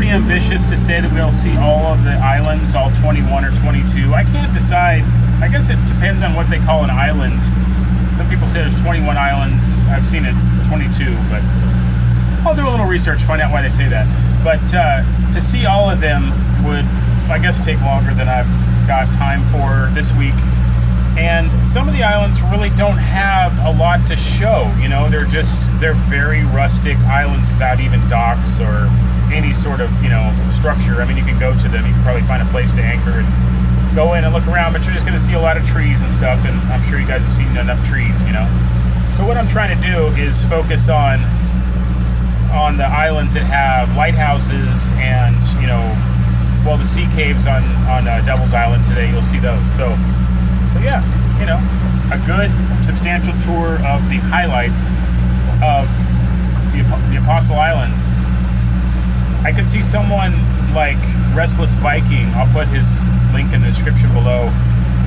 Ambitious to say that we'll see all of the islands, all 21 or 22. I can't decide. I guess it depends on what they call an island. Some people say there's 21 islands. I've seen it 22, but I'll do a little research, find out why they say that. But to see all of them would, I guess, take longer than I've got time for this week. And some of the islands really don't have a lot to show. You know, they're very rustic islands without even docks or any sort of, structure. I mean, you can go to them, you can probably find a place to anchor and go in and look around, but you're just going to see a lot of trees and stuff, and I'm sure you guys have seen enough trees, So what I'm trying to do is focus on the islands that have lighthouses and, the sea caves on Devil's Island today, you'll see those. So yeah, a good substantial tour of the highlights of the Apostle Islands. I could see someone like Restless Viking. I'll put his link in the description below.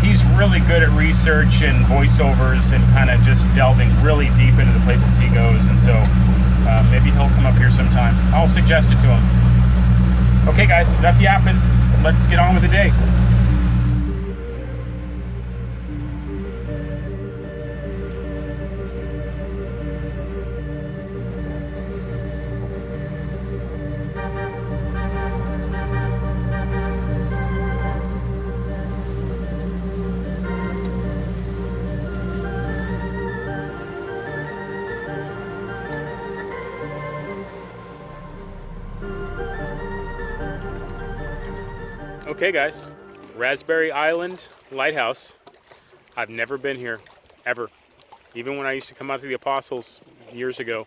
He's really good at research and voiceovers and kind of just delving really deep into the places he goes. And so maybe he'll come up here sometime. I'll suggest it to him. Okay, guys, enough yapping. Let's get on with the day. Okay guys, Raspberry Island Lighthouse. I've never been here, ever. Even when I used to come out to the Apostles years ago.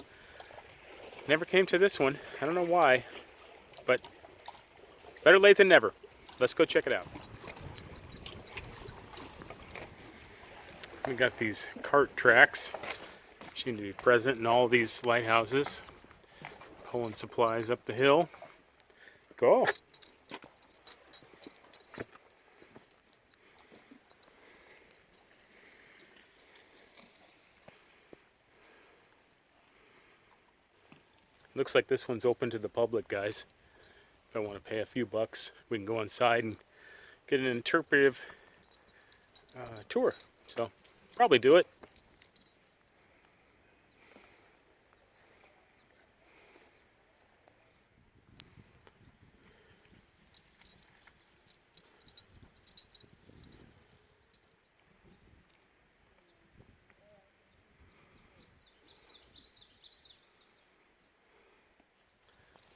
Never came to this one. I don't know why, but better late than never. Let's go check it out. We got these cart tracks, which need to be present in all these lighthouses. Pulling supplies up the hill. Go! Looks like this one's open to the public, guys. If I want to pay a few bucks, we can go inside and get an interpretive tour. So, probably do it.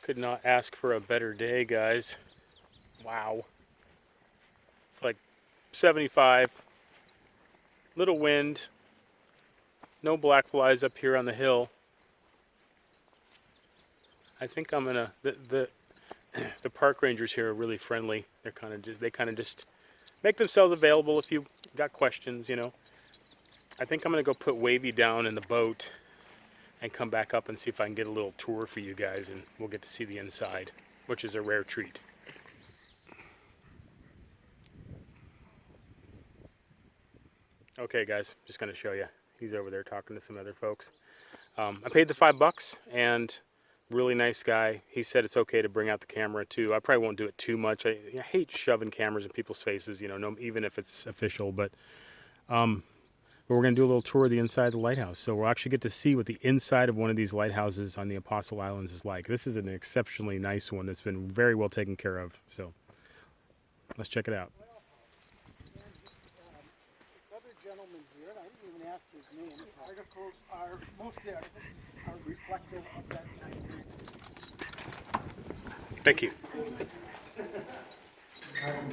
Could not ask for a better day, guys. Wow. It's like 75. Little wind. No black flies up here on the hill. I think I'm gonna. The park rangers here are really friendly. They kind of just make themselves available if you got questions. I think I'm gonna go put Wavey down in the boat and come back up and see if I can get a little tour for you guys, and we'll get to see the inside, which is a rare treat. Okay guys, just gonna show you. He's over there talking to some other folks. I paid the $5 and really nice guy. He said it's okay to bring out the camera too. I probably won't do it too much. I hate shoving cameras in people's faces, even if it's official, but we're going to do a little tour of the inside of the lighthouse. So we'll actually get to see what the inside of one of these lighthouses on the Apostle Islands is like. This is an exceptionally nice one that's been very well taken care of. So let's check it out. Well, and this other gentleman here, and I didn't even ask his name. Most of the articles are reflective of that time period. Thank you.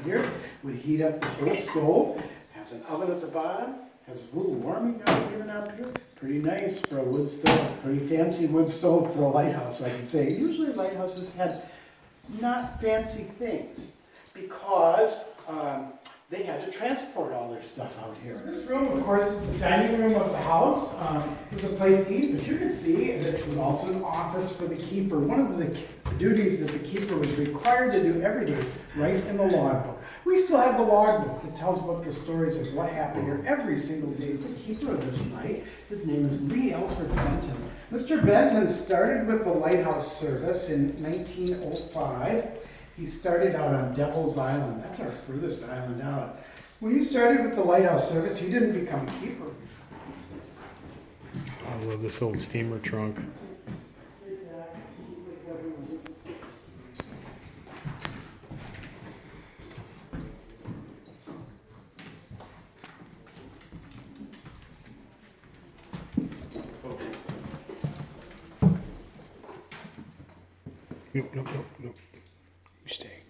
Here would heat up the whole stove, has an oven at the bottom, has a little warming down even up here. Pretty nice for a wood stove, pretty fancy wood stove for a lighthouse, I can say. Usually lighthouses had not fancy things because they had to transport all their stuff out here. This room, of course, is the dining room of the house. It was a place to eat, but you can see that it was also an office for the keeper. One of the duties that the keeper was required to do every day is write in the logbook. We still have the logbook that tells what the stories of what happened here every single day. Is the keeper of this night. His name is Lee Ellsworth Benton. Mr. Benton started with the lighthouse service in 1905. He started out on Devil's Island. That's our furthest island out. When he started with the lighthouse service, he didn't become a keeper. I love this old steamer trunk. Nope. You stay.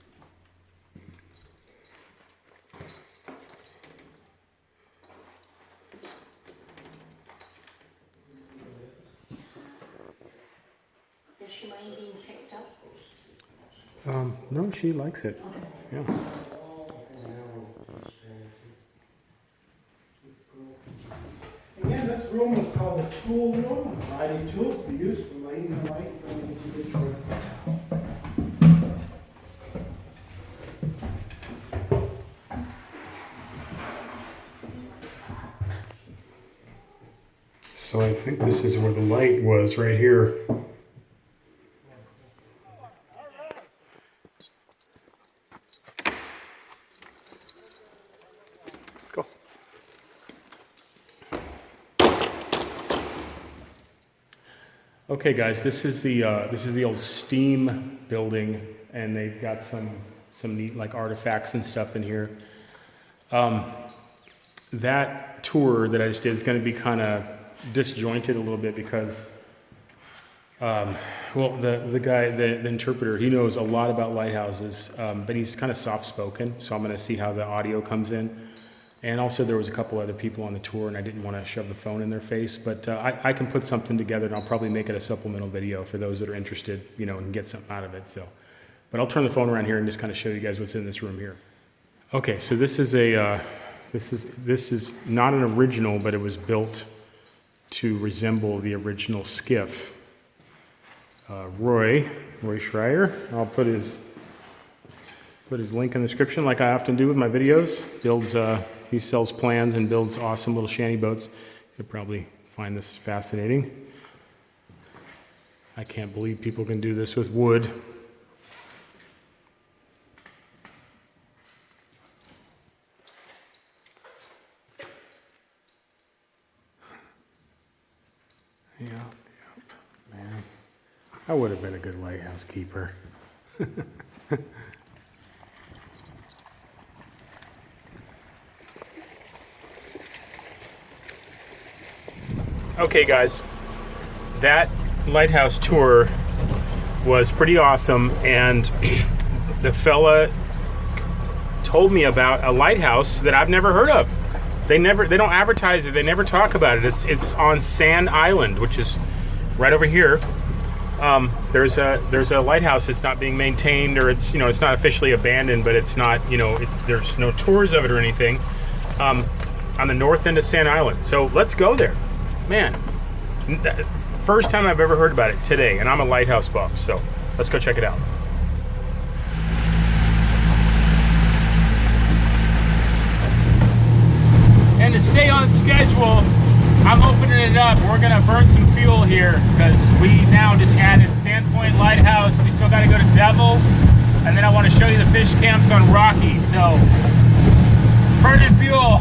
Does she mind being picked up? No, she likes it. Yeah. Again, this room is called the tool room. A variety of tools to be used for lighting the light as you get towards the town. So I think this is where the light was, right here. Go. Okay, guys, this is the old steam building, and they've got some neat like artifacts and stuff in here. That tour that I just did is going to be kind of disjointed a little bit because, well, the guy, the interpreter, he knows a lot about lighthouses, but he's kind of soft-spoken, so I'm going to see how the audio comes in. And also there was a couple other people on the tour, and I didn't want to shove the phone in their face, but I can put something together, and I'll probably make it a supplemental video for those that are interested, you know, and get something out of it. So, but I'll turn the phone around here and just kind of show you guys what's in this room here. Okay, so this is a this is not an original, but it was built to resemble the original skiff. Roy Schreier, I'll put his link in the description like I often do with my videos. He sells plans and builds awesome little shanty boats. You'll probably find this fascinating. I can't believe people can do this with wood. Yep, man. I would have been a good lighthouse keeper. Okay, guys, that lighthouse tour was pretty awesome, and the fella told me about a lighthouse that I've never heard of. They don't advertise it. They never talk about it. It's on Sand Island, which is right over here. There's a lighthouse that's not being maintained, or it's not officially abandoned, but it's not there's no tours of it or anything. On the north end of Sand Island. So let's go there, man. First time I've ever heard about it today, and I'm a lighthouse buff. So let's go check it out. And to stay on schedule, I'm opening it up. We're gonna burn some fuel here because we now just added Sandpoint Lighthouse. We still gotta go to Devil's, and then I want to show you the fish camps on Rocky. So, burning fuel.